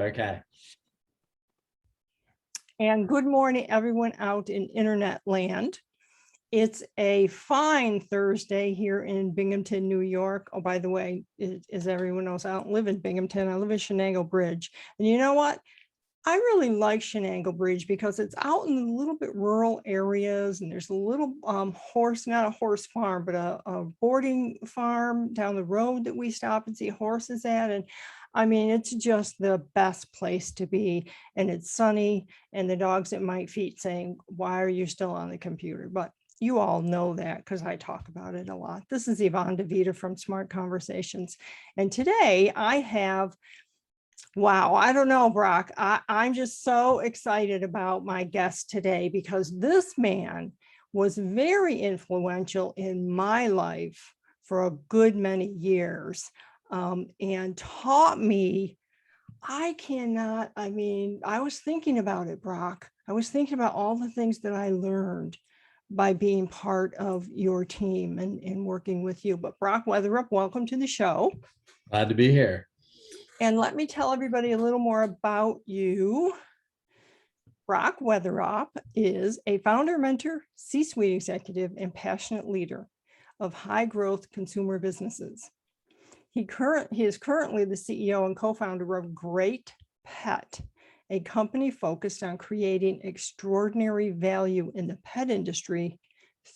Okay. And good morning, everyone out in internet land. It's a fine Thursday here in Binghamton, New York. Oh, by the way, as everyone knows, I don't live in Binghamton. I live in Shenango Bridge. And you know what? I really like Shenango Bridge because it's out in a little bit rural areas, and there's a little not a horse farm, but a boarding farm down the road that we stop and see horses at. And I mean, it's just the best place to be. And it's sunny, and the dog's at my feet saying, "Why are you still on the computer?" But you all know that because I talk about it a lot. This is Yvonne DeVita from Smart Conversations. And today I have, wow, I don't know, Brock. I'm just so excited about my guest today because this man was very influential in my life for a good many years, and taught me. I was thinking about it, Brock. I was thinking about all the things that I learned by being part of your team and working with you. But Brock Weatherup, welcome to the show. Glad to be here. And let me tell everybody a little more about you. Brock Weatherup is a founder, mentor, C-suite executive, and passionate leader of high growth consumer businesses. He is currently the CEO and co-founder of Great Pet, a company focused on creating extraordinary value in the pet industry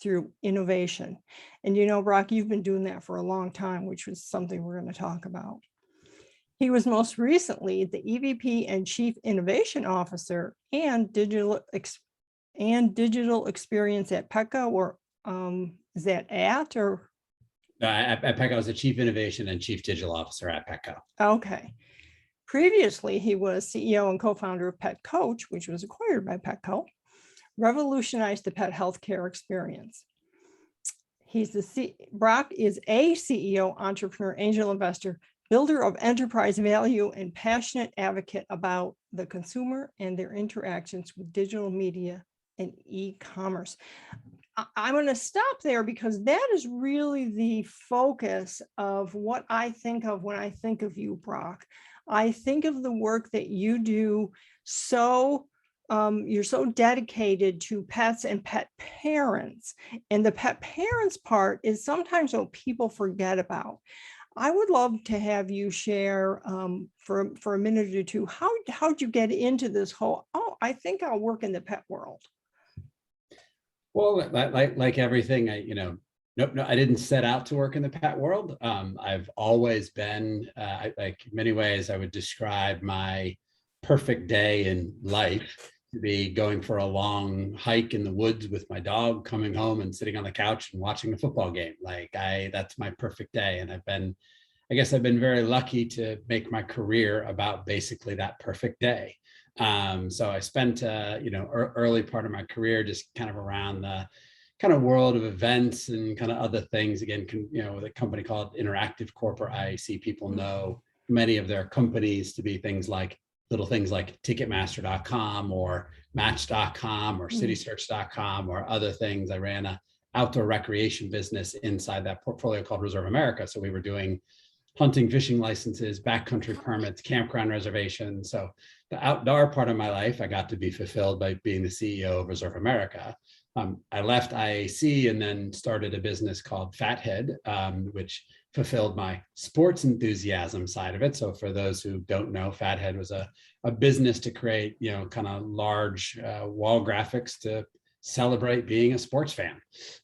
through innovation. And you know, Brock, you've been doing that for a long time, which was something we're going to talk about. He was most recently the EVP and Chief Innovation Officer and digital experience at Petco, or is that at or? At Petco, I was the Chief Innovation and Chief Digital Officer at Petco. Okay. Previously, he was CEO and co-founder of Pet Coach, which was acquired by Petco, revolutionized the pet healthcare experience. Brock is a CEO, entrepreneur, angel investor, builder of enterprise value, and passionate advocate about the consumer and their interactions with digital media and e-commerce. I'm going to stop there because that is really the focus of what I think of when I think of you, Brock. I think of the work that you do. You're so dedicated to pets and pet parents. And the pet parents part is sometimes what people forget about. I would love to have you share for a minute or two, how'd you get into this whole, I think I'll work in the pet world? Well, like everything, I didn't set out to work in the pet world. I've always been, like many ways, I would describe my perfect day in life to be going for a long hike in the woods with my dog, coming home and sitting on the couch and watching a football game. That's my perfect day. And I guess I've been very lucky to make my career about basically that perfect day. So I spent, early part of my career just kind of around the kind of world of events and kind of other things. Again, with a company called Interactive Corporate, I see people know many of their companies to be little things like Ticketmaster.com or Match.com or CitySearch.com or other things. I ran a outdoor recreation business inside that portfolio called Reserve America. So we were doing hunting, fishing licenses, backcountry permits, campground reservations. So the outdoor part of my life, I got to be fulfilled by being the CEO of Reserve America. I left IAC and then started a business called Fathead, which fulfilled my sports enthusiasm side of it. So for those who don't know, Fathead was a business to create, kind of large wall graphics to celebrate being a sports fan,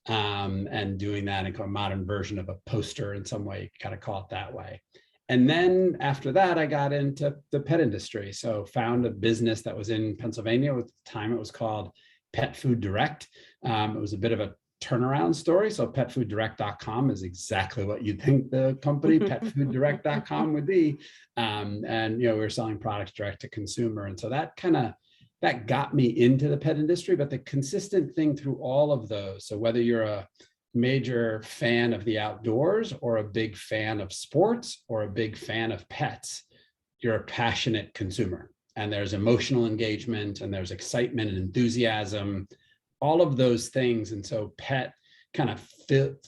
and doing that in a modern version of a poster in some way, kind of call it that way. And then after that, I got into the pet industry. So found a business that was in Pennsylvania. At the time, it was called Pet Food Direct. It was a bit of a turnaround story. So petfooddirect.com is exactly what you'd think the company petfooddirect.com would be. And, we were selling products direct to consumer. And so that got me into the pet industry. But the consistent thing through all of those, so whether you're a major fan of the outdoors or a big fan of sports or a big fan of pets, you're a passionate consumer. And there's emotional engagement and there's excitement and enthusiasm, all of those things. And so pet kind of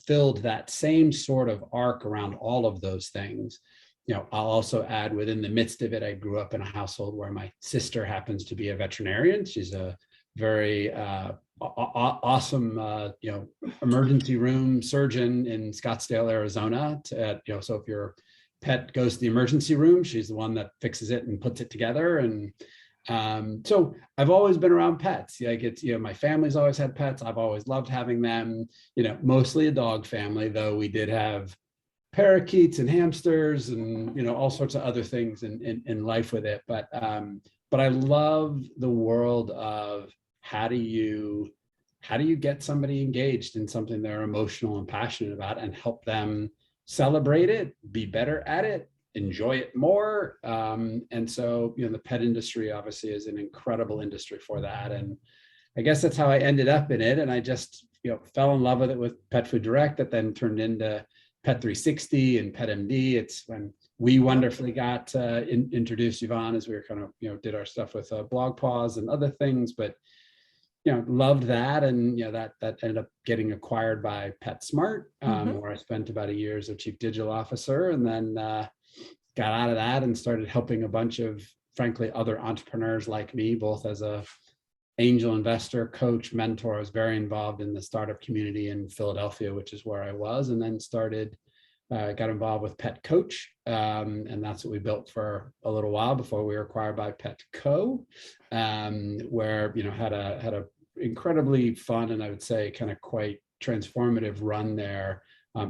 filled that same sort of arc around all of those things. I'll also add within the midst of it, I grew up in a household where my sister happens to be a veterinarian. She's a very awesome, emergency room surgeon in Scottsdale, Arizona. So if your pet goes to the emergency room, she's the one that fixes it and puts it together. And so I've always been around pets. Like it's, my family's always had pets. I've always loved having them, mostly a dog family, though we did have parakeets and hamsters and, all sorts of other things in life with it. But I love the world of how do you get somebody engaged in something they're emotional and passionate about and help them celebrate it, be better at it, enjoy it more. And so, the pet industry obviously is an incredible industry for that. And I guess that's how I ended up in it. And I just, fell in love with it with Pet Food Direct, that then turned into Pet 360 and Pet MD. It's when we wonderfully got introduced, Yvonne, as we were kind of, did our stuff with BlogPaws and other things, but loved that. And, that ended up getting acquired by PetSmart, where I spent about a year as a chief digital officer, and then got out of that and started helping a bunch of, frankly, other entrepreneurs like me, both as a angel investor, coach, mentor. I was very involved in the startup community in Philadelphia, which is where I was, and then got involved with Pet Coach. And that's what we built for a little while before we were acquired by Petco, where, had a incredibly fun, and I would say kind of quite transformative run there,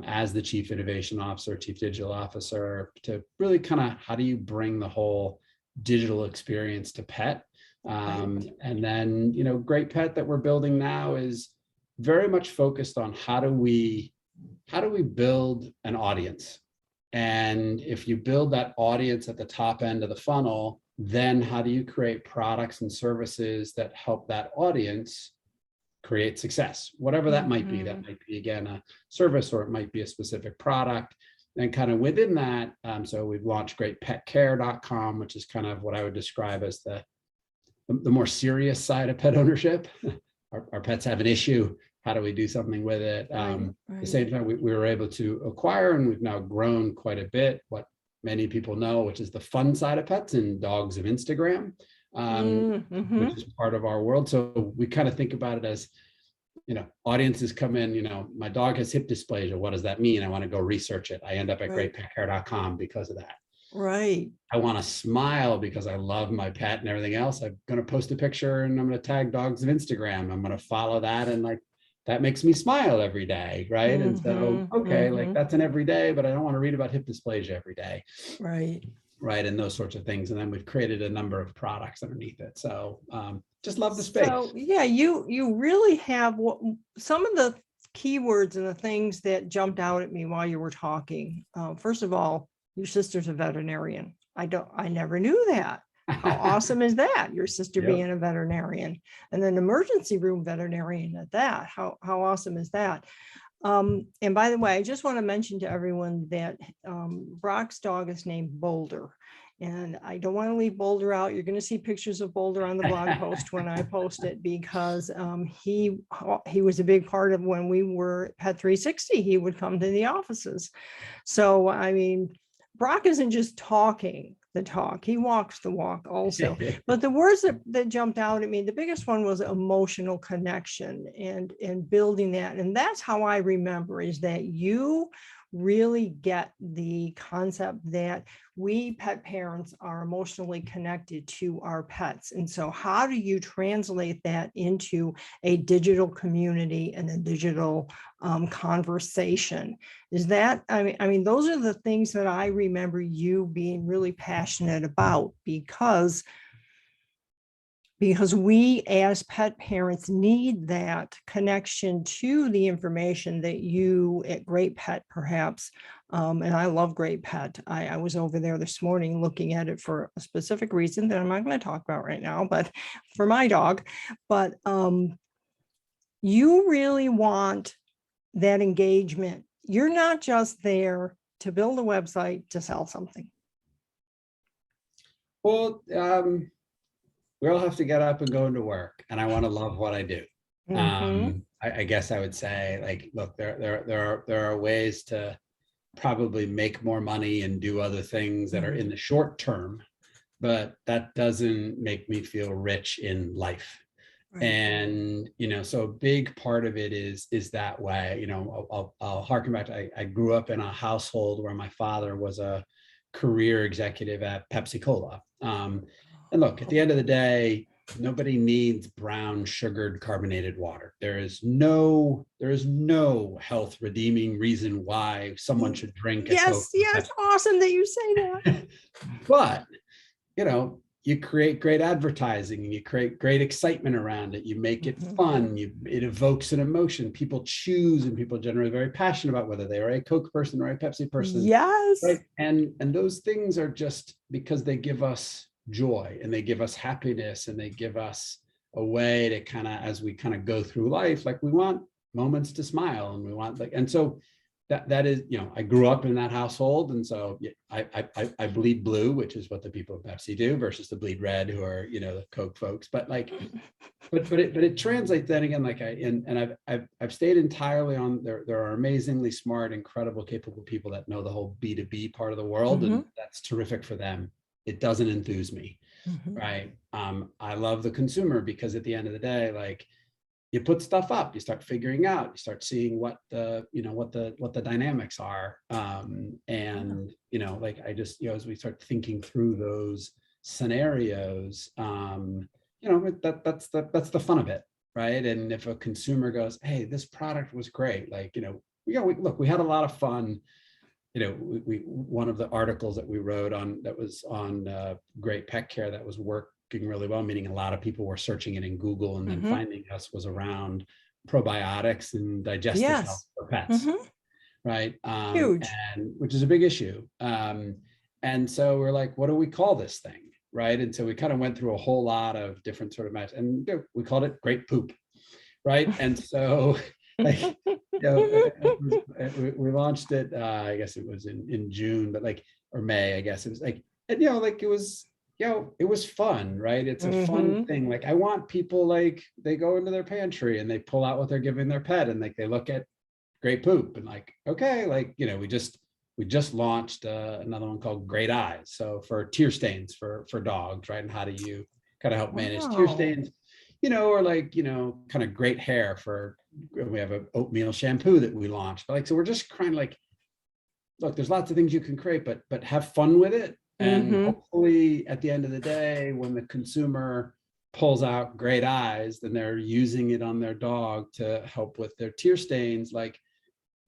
as the chief innovation officer, chief digital officer, to really kind of, how do you bring the whole digital experience to pet? And then, Great Pet that we're building now is very much focused on how do we build an audience? And if you build that audience at the top end of the funnel, then how do you create products and services that help that audience create success, whatever that might be? That might be, again, a service, or it might be a specific product. And kind of within that, so we've launched greatpetcare.com, which is kind of what I would describe as the more serious side of pet ownership. Our pets have an issue. How do we do something with it? At the same time, we were able to acquire, and we've now grown quite a bit, what many people know, which is the fun side of pets and dogs of Instagram, which is part of our world. So we kind of think about it as, audiences come in, my dog has hip dysplasia. What does that mean? I want to go research it. I end up at greatpetcare.com because of that. Right. I want to smile because I love my pet and everything else. I'm going to post a picture and I'm going to tag dogs of Instagram. I'm going to follow that. And that makes me smile every day. Right. And so, okay, that's an everyday, but I don't want to read about hip dysplasia every day. Right. Right. And those sorts of things. And then we've created a number of products underneath it. So just love the space. So yeah, you really have some of the keywords and the things that jumped out at me while you were talking. First of all, your sister's a veterinarian. I never knew that. How awesome is that? Your sister being a veterinarian, and an emergency room veterinarian at that. How awesome is that? And by the way, I just want to mention to everyone that Brock's dog is named Boulder. And I don't want to leave Boulder out. You're going to see pictures of Boulder on the blog post when I post it, because he was a big part of when we were at Pet 360. He would come to the offices. So, I mean, Brock isn't just talking the talk, he walks the walk also. But the words that jumped out at me, the biggest one was emotional connection and building that. And that's how I remember, is that you really get the concept that we pet parents are emotionally connected to our pets. And so how do you translate that into a digital community and a digital conversation? Is that, I mean, those are the things that I remember you being really passionate about, because we as pet parents need that connection to the information that you at Great Pet perhaps, and I love Great Pet. I was over there this morning looking at it for a specific reason that I'm not going to talk about right now, but for my dog. But you really want that engagement. You're not just there to build a website to sell something. Well, we all have to get up and go into work, and I want to love what I do. I guess I would say, like, look, there are ways to probably make more money and do other things that are in the short term, but that doesn't make me feel rich in life. Right. And, so a big part of it is that way. I'll harken back to, I grew up in a household where my father was a career executive at Pepsi Cola. And look, at the end of the day, nobody needs brown sugared carbonated water. There is no health redeeming reason why someone should drink a Coke. Yes, awesome that you say that. But, you create great advertising and you create great excitement around it. You make it fun. It evokes an emotion. People choose, and people are generally very passionate about whether they are a Coke person or a Pepsi person. Yes. Right. And those things are just because they give us joy and they give us happiness and they give us a way to kind of, as we kind of go through life, like we want moments to smile and we want and so that is, I grew up in that household. And so I bleed blue, which is what the people of Pepsi do, versus the bleed red, who are, the Coke folks. But it translates then again, I've stayed entirely on there. There are amazingly smart, incredible, capable people that know the whole B2B part of the world. And that's terrific for them. It doesn't enthuse me. Right. I love the consumer because at the end of the day, you put stuff up, you start figuring out, you start seeing what the dynamics are. I just, as we start thinking through those scenarios, that's the fun of it. Right. And if a consumer goes, hey, this product was great. We had a lot of fun. One of the articles that we wrote that was on great pet care that was working really well, meaning a lot of people were searching it in Google and then finding us, was around probiotics and digestive health for pets. Right. Huge. And which is a big issue. And so we're like, what do we call this thing? Right. And so we kind of went through a whole lot of different sort of matches, and we called it Great Poop. Right. And so we launched it, I guess it was in June, but or May, I guess it was it was fun, right? It's a fun thing. I want people, they go into their pantry and they pull out what they're giving their pet and they look at Great Poop and okay, we just launched another one called Great Eyes. So for tear stains for dogs, right? And how do you kind of help manage tear stains, or kind of great hair we have an oatmeal shampoo that we launched. So we're just kind of look, there's lots of things you can create, but have fun with it. And hopefully at the end of the day, when the consumer pulls out Great Eyes, then they're using it on their dog to help with their tear stains.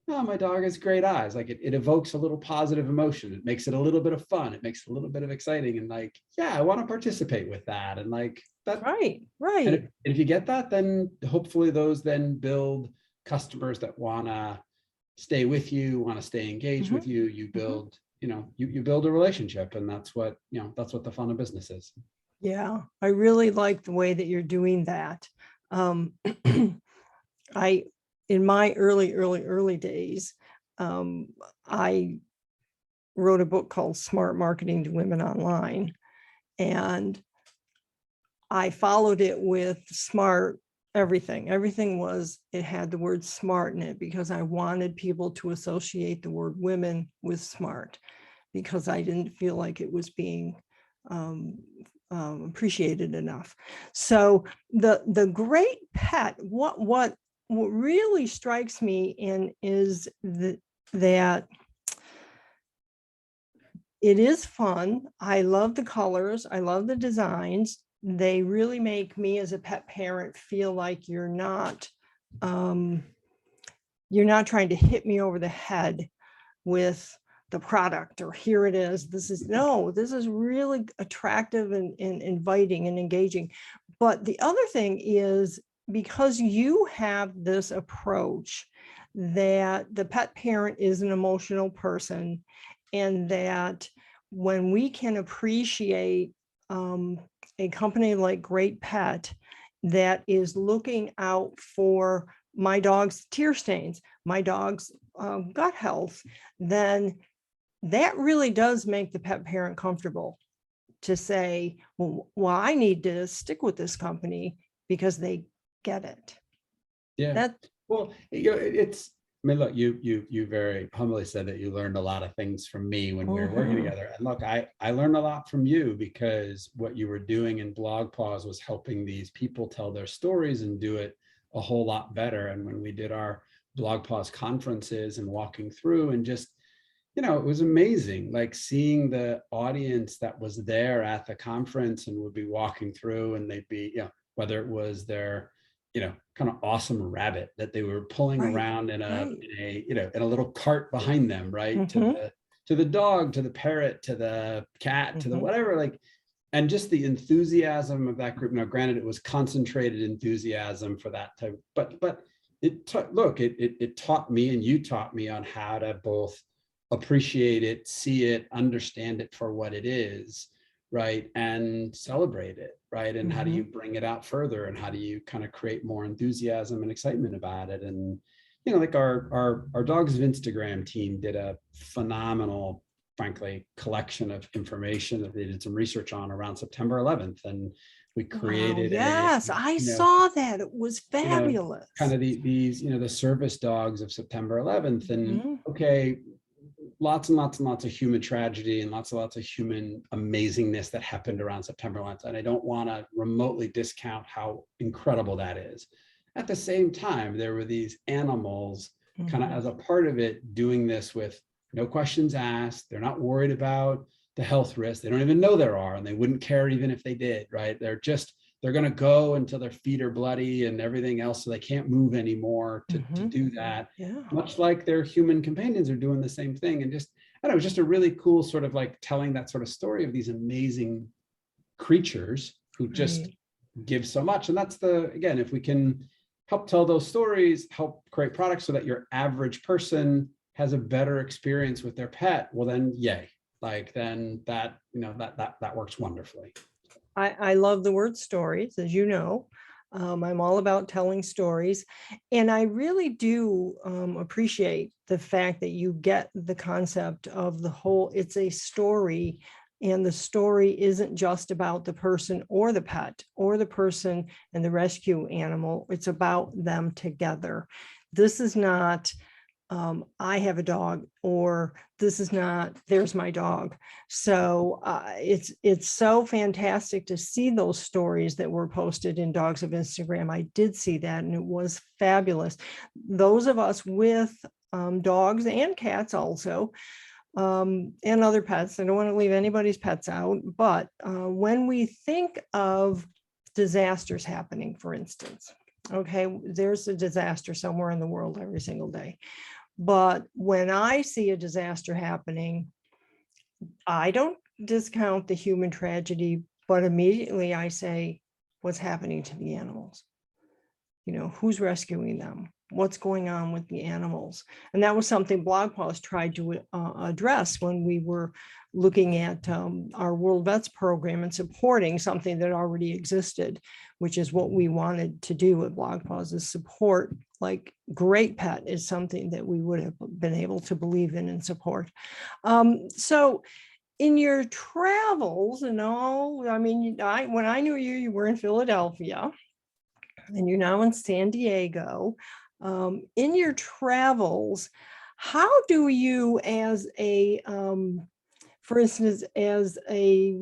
Oh, my dog has great eyes. It evokes a little positive emotion. It makes it a little bit of fun. It makes it a little bit of exciting. And I want to participate with that. And that. Right. And if you get that, then hopefully those then build customers that want to stay with you, want to stay engaged with you. You build, you build a relationship, and that's what the fun of business is. Yeah, I really like the way that you're doing that. In my early days, I wrote a book called Smart Marketing to Women Online, and I followed it with smart everything. It had the word smart in it because I wanted people to associate the word women with smart, because I didn't feel like it was being appreciated enough. So the great pet, what really strikes me is that it is fun. I love the colors. I love the designs. They really make me as a pet parent feel like you're not trying to hit me over the head with the product, or here it is. This is really attractive and inviting and engaging. But the other thing is, because you have this approach that the pet parent is an emotional person, and that when we can appreciate a company like Great Pet that is looking out for my dog's tear stains, my dog's gut health, then that really does make the pet parent comfortable to say, well, I need to stick with this company because they get it. Yeah. Well, it's I mean, look, you very humbly said that you learned a lot of things from me when we were working together. And look, I learned a lot from you, because what you were doing in BlogPaws was helping these people tell their stories and do it a whole lot better. And when we did our BlogPaws conferences and walking through, and just, you know, it was amazing, like seeing the audience that was there at the conference and would be walking through, and they'd be, you know, whether it was their, you know, kind of awesome rabbit that they were pulling Right, around in right. a, you know, in a little cart behind them, right? To the dog, to the parrot, to the cat, to the whatever, like, and just the enthusiasm of that group. Now, granted, it was concentrated enthusiasm for that type, but it taught me, and you taught me, on how to both appreciate it, see it, understand it for what it is, right, and celebrate it, right, and how do you bring it out further, and how do you kind of create more enthusiasm and excitement about it. And, you know, like our Dogs of Instagram team did a phenomenal, frankly, collection of information that they did some research on around September 11th, and we created yes, I saw that. It was fabulous. Kind of these, you know, the service dogs of September 11th. And okay, lots and lots and lots of human tragedy and lots of human amazingness that happened around September 11th. And I don't want to remotely discount how incredible that is. At the same time, there were these animals kind of as a part of it, doing this with no questions asked. They're not worried about the health risk. They don't even know there are, and they wouldn't care even if they did, right? They're going to go until their feet are bloody and everything else, so they can't move anymore to do that. Much like their human companions are doing the same thing. And just, I don't know, just a really cool sort of like telling that sort of story of these amazing creatures who just give so much. And that's again, if we can help tell those stories, help create products so that your average person has a better experience with their pet, well then, yay. Like, then that, you know, that works wonderfully. I love the word stories, as you know. I'm all about telling stories. And I really do appreciate the fact that you get the concept of the whole, it's a story. And the story isn't just about the person or the pet or the person and the rescue animal. It's about them together. This is not, I have a dog, or this is not, there's my dog. So it's so fantastic to see those stories that were posted in Dogs of Instagram. I did see that, and it was fabulous. Those of us with dogs and cats also, and other pets, I don't want to leave anybody's pets out, but when we think of disasters happening, for instance, okay, there's a disaster somewhere in the world every single day. But when I see a disaster happening, I don't discount the human tragedy, but immediately I say, what's happening to the animals? You know, who's rescuing them? What's going on with the animals? And that was something BlogPaws tried to address when we were looking at our World Vets program and supporting something that already existed, which is what we wanted to do at BlogPaws, is support. Like, Great Pet is something that we would have been able to believe in and support. So in your travels and all, I mean, when I knew you, you were in Philadelphia, and you're now in San Diego. In your travels, how do you, as a, for instance, as a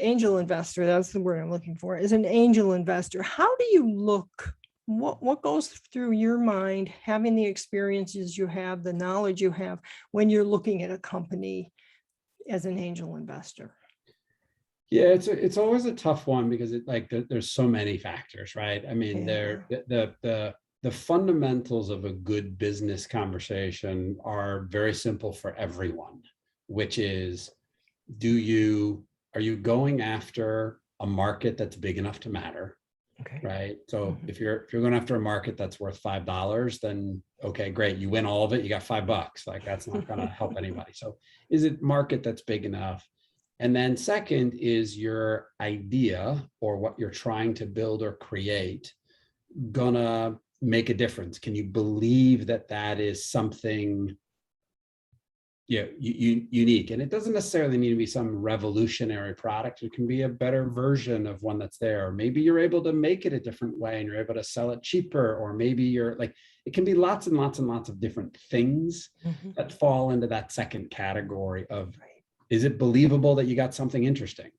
angel investor, that's the word I'm looking for, as an angel investor, how do you look? What goes through your mind, having the experiences you have, the knowledge you have, when you're looking at a company as an angel investor? Yeah, it's always a tough one, because there's so many factors, right? I mean, the fundamentals of a good business conversation are very simple for everyone, which is, are you going after a market that's big enough to matter? Okay. Right. So if you're going after a market that's worth $5, then okay, great. You win all of it. You got $5. Like, that's not going to help anybody. So is it market that's big enough? And then second, is your idea or what you're trying to build or create gonna make a difference? Can you believe that that is something unique. And it doesn't necessarily need to be some revolutionary product. It can be a better version of one that's there. Or maybe you're able to make it a different way and you're able to sell it cheaper. Or maybe you're like, it can be lots and lots and lots of different things that fall into that second category of, is it believable that you got something interesting?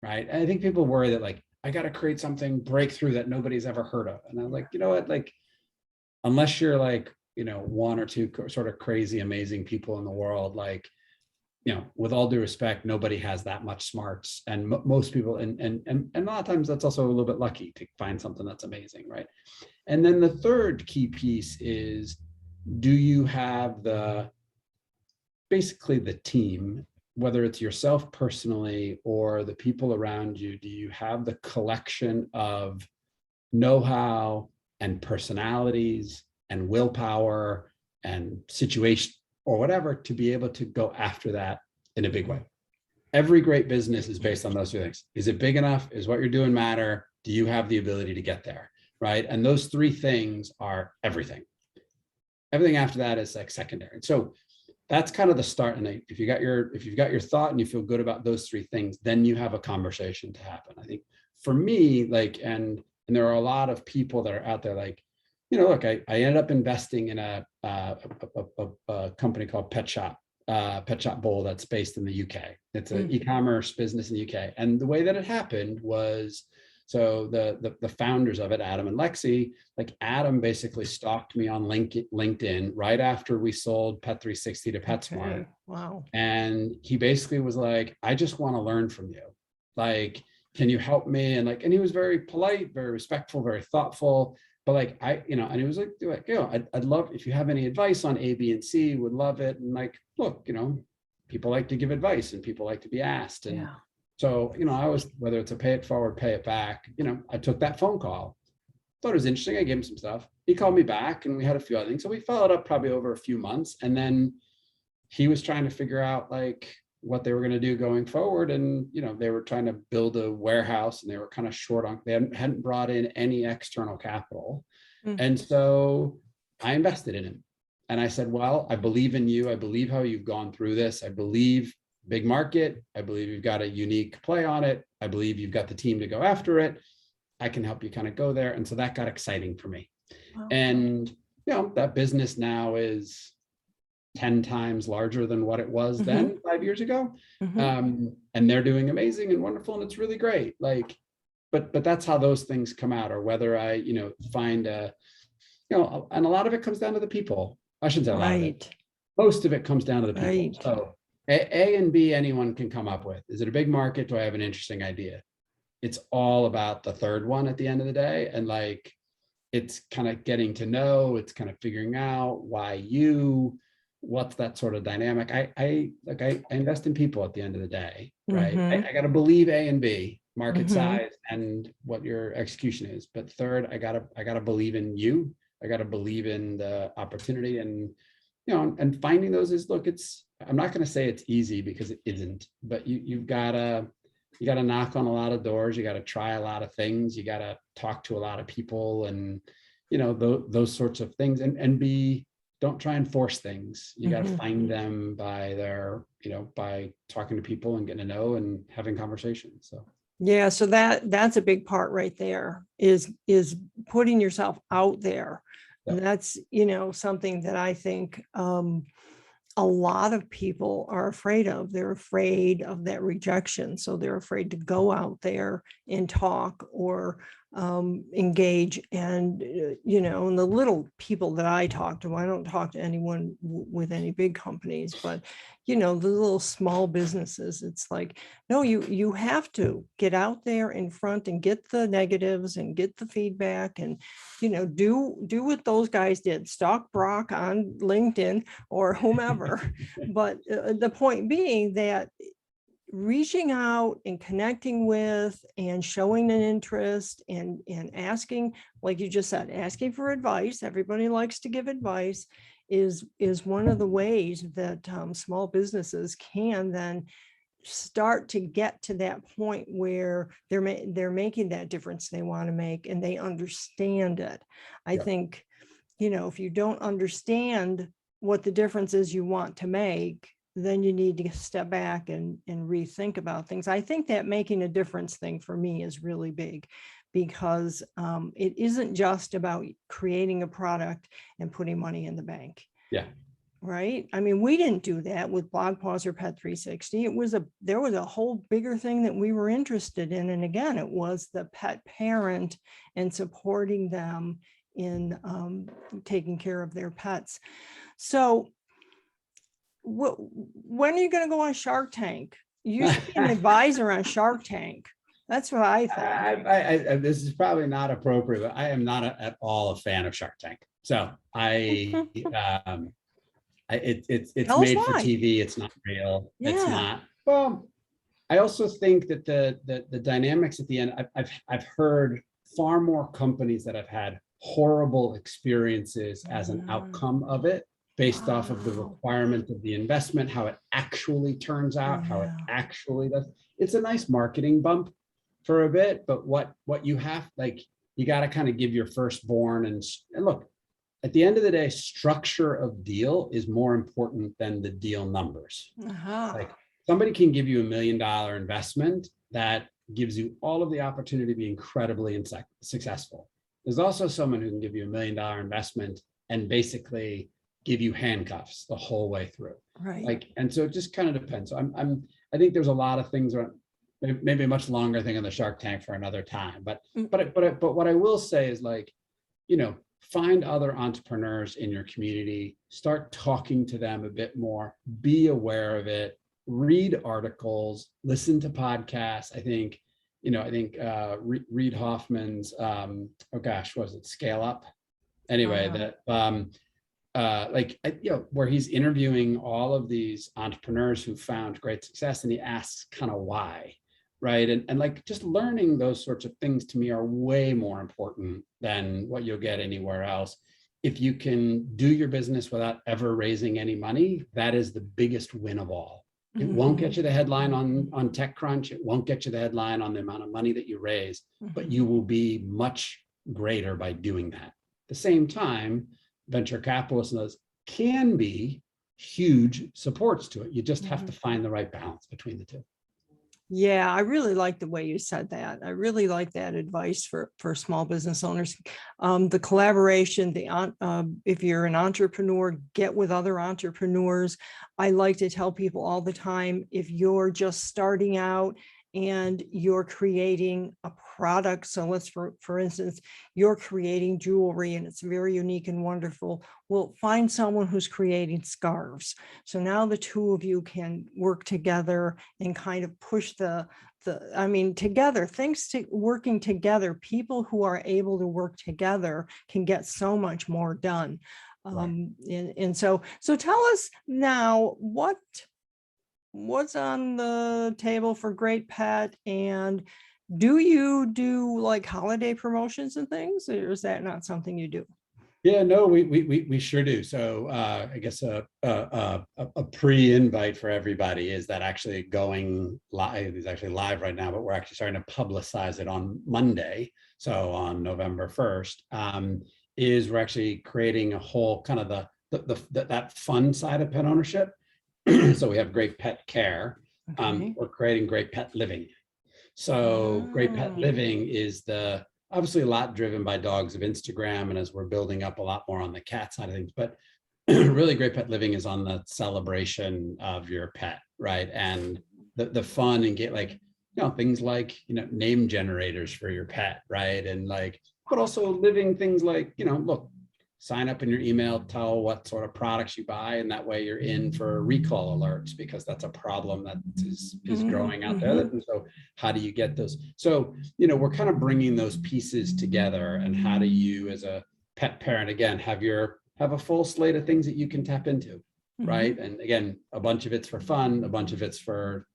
Right. And I think people worry that like, I got to create something breakthrough that nobody's ever heard of. And I'm like, you know what, like, unless you're like, one or two sort of crazy, amazing people in the world, like, with all due respect, nobody has that much smarts, and most people, and a lot of times that's also a little bit lucky to find something that's amazing, right? And then the third key piece is, do you have basically the team, whether it's yourself personally or the people around you, do you have the collection of know-how and personalities and willpower and situation or whatever to be able to go after that in a big way? Every great business is based on those two things. Is it big enough? Is what you're doing matter? Do you have the ability to get there? Right. And those three things are everything. Everything after that is like secondary. So that's kind of the start. And if you've got your thought and you feel good about those three things, then you have a conversation to happen. I think for me, like, and there are a lot of people that are out there, like, look, I ended up investing in a company called Pet Shop Bowl that's based in the UK. It's an e-commerce business in the UK. And the way that it happened was, so the founders of it, Adam and Lexi, like Adam basically stalked me on LinkedIn right after we sold Pet360 to PetSmart. Okay. Wow. And he basically was like, I just want to learn from you. Like, can you help me? And like, and he was very polite, very respectful, very thoughtful. But like, and he was like, I'd love, if you have any advice on A, B, and C, would love it. And like, look, people like to give advice and people like to be asked. And so, I was, whether it's a pay it forward, pay it back, I took that phone call, thought it was interesting. I gave him some stuff. He called me back and we had a few other things. So we followed up probably over a few months. And then he was trying to figure out like what they were going to do going forward. And, they were trying to build a warehouse and they were kind of short on, they hadn't brought in any external capital. And so I invested in him. And I said, well, I believe in you. I believe how you've gone through this. I believe big market. I believe you've got a unique play on it. I believe you've got the team to go after it. I can help you kind of go there. And so that got exciting for me. Wow. And, that business now is 10 times larger than what it was then 5 years ago. And they're doing amazing and wonderful. And it's really great. Like, but that's how those things come out, or whether I, find and a lot of it comes down to the people. I shouldn't say a lot of it. Most of it comes down to the people. So A and B, anyone can come up with. Is it a big market? Do I have an interesting idea? It's all about the third one at the end of the day. And like, it's kind of getting to know, it's kind of figuring out why what's that sort of dynamic. I invest in people at the end of the day, right? I got to believe A and B, market size and what your execution is. But third, I gotta believe in you. I gotta believe in the opportunity, and and finding those is, look, I'm not going to say it's easy because it isn't, but you gotta knock on a lot of doors. You gotta try a lot of things. You gotta talk to a lot of people, and those sorts of things, and don't try and force things. You got to find them by by talking to people and getting to know and having conversations. So. Yeah. So that's a big part right there is putting yourself out there. Yep. And that's, something that I think a lot of people are afraid of. They're afraid of that rejection. So they're afraid to go out there and talk or engage. And, and the little people that I talk to, I don't talk to anyone with any big companies, but, the little small businesses, it's like, no, you have to get out there in front and get the negatives and get the feedback and, do what those guys did, stalk Brock on LinkedIn or whomever. But the point being that reaching out and connecting with and showing an interest and asking, like you just said, asking for advice. Everybody likes to give advice is one of the ways that small businesses can then start to get to that point where they're making that difference they want to make and they understand it. I think, if you don't understand what the difference is you want to make, then you need to step back and rethink about things. I think that making a difference thing for me is really big, because it isn't just about creating a product and putting money in the bank. Yeah. Right. I mean, we didn't do that with BlogPaws or Pet 360. There was a whole bigger thing that we were interested in. And again, it was the pet parent and supporting them in taking care of their pets. So when are you going to go on Shark Tank? You used to be an advisor on Shark Tank. That's what I think. This is probably not appropriate, but I am not at all a fan of Shark Tank. So it's made for TV. It's not real. Yeah. It's not. Well, I also think that the dynamics at the end, I've heard far more companies that have had horrible experiences as an outcome of it, based off of the requirement of the investment, how it actually turns out, how it actually does. It's a nice marketing bump for a bit, but what you have, like, you got to kind of give your firstborn and look, at the end of the day, structure of deal is more important than the deal numbers. Like, somebody can give you $1 million investment that gives you all of the opportunity to be incredibly successful. There's also someone who can give you $1 million investment and basically give you handcuffs the whole way through. Right. Like, and so it just kind of depends. So I think there's a lot of things around, maybe a much longer thing on the Shark Tank for another time. But what I will say is, like, find other entrepreneurs in your community, start talking to them a bit more, be aware of it, read articles, listen to podcasts. I think Reid Hoffman's, was it Scale Up? Anyway, where he's interviewing all of these entrepreneurs who found great success, and he asks kind of why. Right. And like, just learning those sorts of things to me are way more important than what you'll get anywhere else. If you can do your business without ever raising any money, that is the biggest win of all. It won't get you the headline on TechCrunch. It won't get you the headline on the amount of money that you raise, but you will be much greater by doing that. At the same time, venture capitalists and those can be huge supports to it. You just have to find the right balance between the two. Yeah, I really like the way you said that. I really like that advice for small business owners. The collaboration, if you're an entrepreneur, get with other entrepreneurs. I like to tell people all the time, if you're just starting out and you're creating a product, so let's, for instance, you're creating jewelry and it's very unique and wonderful, well, find someone who's creating scarves. So now the two of you can work together and kind of push together, working together. People who are able to work together can get so much more done. Right. And so tell us now, what's on the table for Great Pet, and do you do like holiday promotions and things, or is that not something you do? Yeah, no, we sure do. So I guess a pre-invite for everybody is that actually going live, is actually live right now, but we're actually starting to publicize it on Monday. So on November 1st, is we're actually creating a whole kind of that fun side of pet ownership. So we have Great Pet Care. Okay. We're creating Great Pet Living. So Great Pet Living is obviously a lot driven by dogs of Instagram, and as we're building up a lot more on the cat side of things, but really Great Pet Living is on the celebration of your pet, right? And the fun and get things like, name generators for your pet, right? And but also living things like, look, sign up in your email, tell what sort of products you buy, and that way you're in for recall alerts, because that's a problem that is growing out there. And so how do you get those? So, we're kind of bringing those pieces together, and how do you, as a pet parent, again, have a full slate of things that you can tap into, right? And again, a bunch of it's for fun, a bunch of it's for,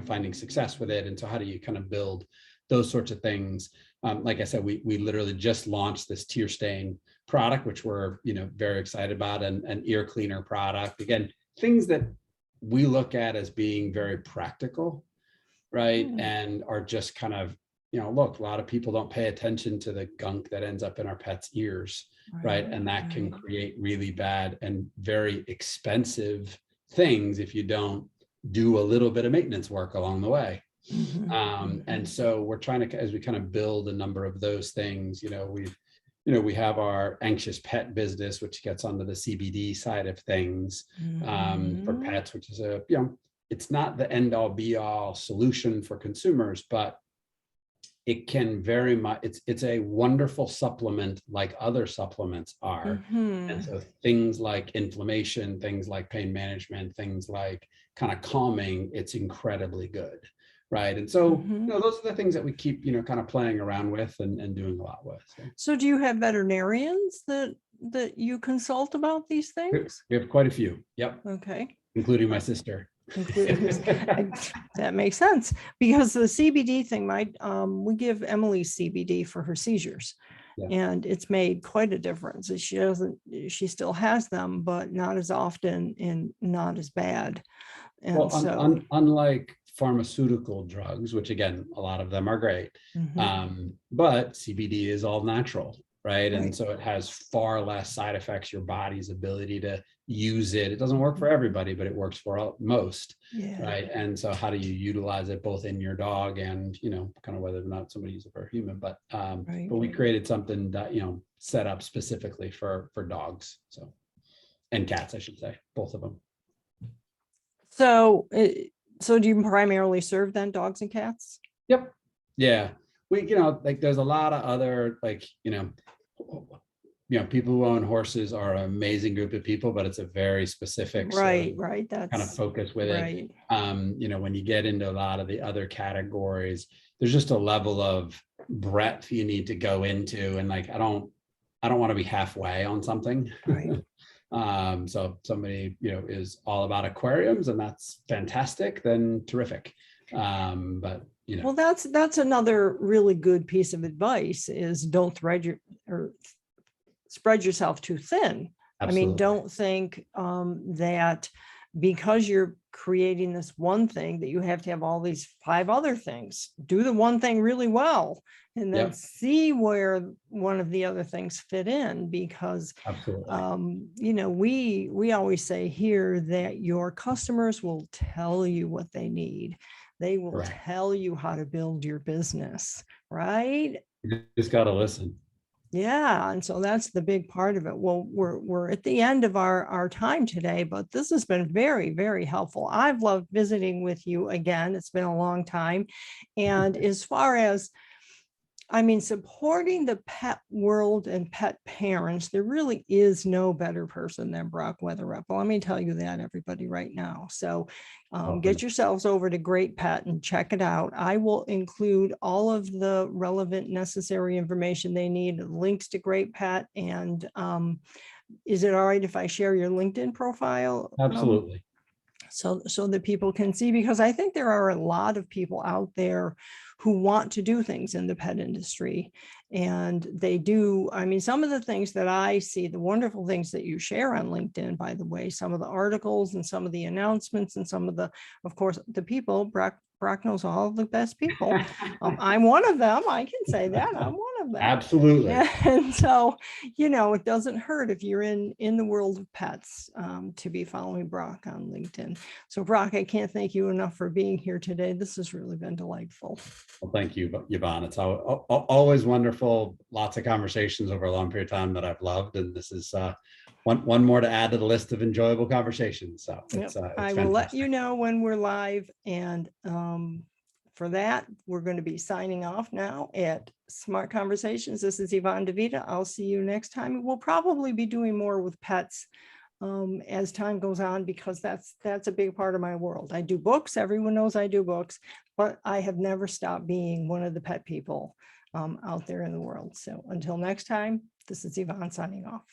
finding success with it. And so how do you kind of build those sorts of things? Like I said, we literally just launched this tear stain product, which we're very excited about, and an ear cleaner product. Again, things that we look at as being very practical, right? And are just kind of look, a lot of people don't pay attention to the gunk that ends up in our pets' ears, right? And that can right. create really bad and very expensive things if you don't do a little bit of maintenance work along the way. Mhm, And mhm. so we're trying to, as we kind of build a number of those things, we have our anxious pet business, which gets onto the CBD side of things, for Mhm. pets, which is it's not the end all be all solution for consumers, but it can very much, it's a wonderful supplement like other supplements are. And Mhm. so things like inflammation, things like pain management, things like kind of calming, it's incredibly good. Right. And so, Mhm. those are the things that we keep, kind of playing around with and doing a lot with. So So do you have veterinarians that you consult about these things? we have quite a few. Yep. Okay. Including my Uh, sister. Including this, that makes sense because the CBD thing, we give Emily CBD for her seizures, Yeah. and it's made quite a difference. She still has them, but not as often and not as bad. Well, And so, unlike pharmaceutical drugs, which again, a lot of them are great, mhm, but CBD is all natural, right? And right. so it has far less side effects. Your body's ability to use it. It doesn't work for everybody, but it works for most, Yeah. right? And so how do you utilize it both in your dog and, kind of whether or not somebody uses it for a human, but Right. we created something that, set up specifically for dogs. So, and cats, I should say, both of them. So, so do you primarily serve then dogs and cats? Yep. Yeah. We, like there's a lot of other people who own horses are an amazing group of people, but it's a very specific sort of Right. kind of That's focus with it. right. When you get into a lot of the other categories, there's just a level of breadth you need to go into. And like, I don't want to be halfway on something. Right. So if somebody, is all about aquariums and that's fantastic, then terrific. But Well, that's another really good piece of advice is don't or spread yourself too thin. I mean, absolutely. don't think that because you're creating this one thing that you have to have all these 5 other things. Do the one thing really well and then Yep. see where one of the other things fit in because Absolutely. we always say here that your customers will tell you what they need. They will Correct. tell you how to build your business, right? You just got to listen. Yeah, and so that's the big part of it. Well, we're at the end of our time today, but this has been very, very helpful. I've loved visiting with you again. It's been a long time. And as far as supporting the pet world and pet parents, there really is no better person than Brock Weatherup. Well, let me tell you that, everybody, right now. So get yourselves over to Great Pet and check it out. I will include all of the relevant, necessary information they need, links to Great Pet. And is it all right if I share your LinkedIn profile? Absolutely. So that people can see, because I think there are a lot of people out there who want to do things in the pet industry, and they do. Some of the things that I see, the wonderful things that you share on LinkedIn, by the way, some of the articles and some of the announcements and some of the, of course, the people, Brock knows all of the best people. I'm one of them. I can say that I'm one of them. Absolutely. And so, it doesn't hurt if you're in the world of pets to be following Brock on LinkedIn. So Brock, I can't thank you enough for being here today. This has really been delightful. Well, thank you, Yvonne. It's always wonderful. Lots of conversations over a long period of time that I've loved. And this is one more to add to the list of enjoyable conversations. So it's I will let you know when we're live. And for that, we're going to be signing off now at Smart Conversations. This is Yvonne DeVita. I'll see you next time. We'll probably be doing more with pets as time goes on, because that's a big part of my world. I do books. Everyone knows I do books, but I have never stopped being one of the pet people out there in the world. So until next time, this is Yvonne signing off.